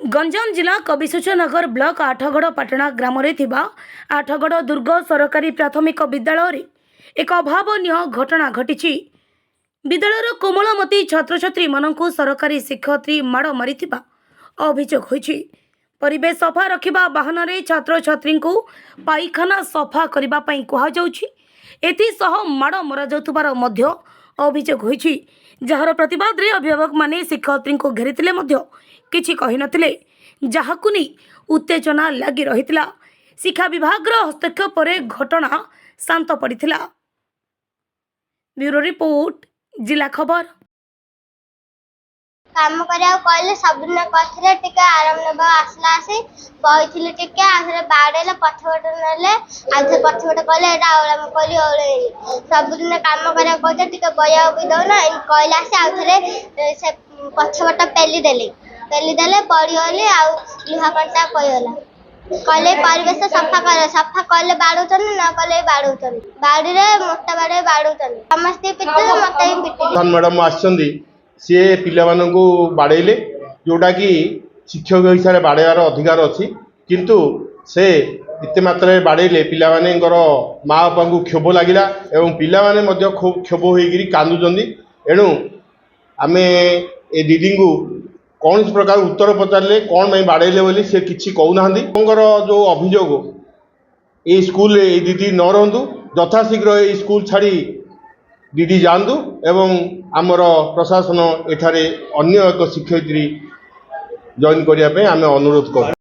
गंजाम जिला कविसूचनगर ब्लॉक आठगड़ पाटणा ग्राम आठगड़ दुर्ग सरकारी प्राथमिक विद्यालय रे एक अभावनीय घटना घटी। विद्यालय कोमलमती छात्र छात्री मानू सरकारी शिक्षयित्री माड़ मारी अभियोग होइछि। परिवेश सफा रखिबा बाहन में छात्र छात्री को पाइखाना सफा करने कहुछि। एसह माड़ मरा जाउतबार मध्य अभियोग होइछि। जार प्रतिवाद रे अभिभावक माने शिक्षयित्री को घेरिथिले मध्य किछि कहि नथिले, जाहाकु नै उत्तेजना लागि रहितिला। शिक्षा विभाग हस्तक्षेप पर घटना शांत पड़िथिला। ब्यूरो रिपोर्ट जिला खबर। काम करिया कहले सबदिन कहले टिके आराम नबा आसला आसी बहिथिले टिके आथरे बाडेले पछवट नेले आथरे पछवट कहले एटा ओळम करी ओळे सबदिन काम करिया कहते टिके बया भी दउना कहले आसी आथरे से पछवट पेली देले पड़ियोले आ लुहा कंटा कयला कहले परिवेश सफा कहले बाडुतन ना कहले बाडुतन बाडी रे मोटा बाडे बाडुतन समस्त पिटे मते पिटे धन मैडम आछंदी सी पिला मानू बाड़े जोटा कि शिक्षक हिसाब से बाड़ार अधिकार अच्छी किंतु से इते मात्रा बाड़े पिला माने माँ बापा को क्षोभ लगिला एवं पिला माने खूब क्षोभ होकर कांदुचंदी। एणु आम ए दीदी को कौन प्रकार उत्तर पचारे कौन मैं बाड़े बोली से किसी कहूना जो अभियोग ये स्कूल ये दीदी न रु यथाशीघ्र ये स्कूल छाड़ी दीदी जातु एवं आमर प्रशासन एठारे अन्य एक शिक्षयित्री जॉइन करने आम अनुरोध कर।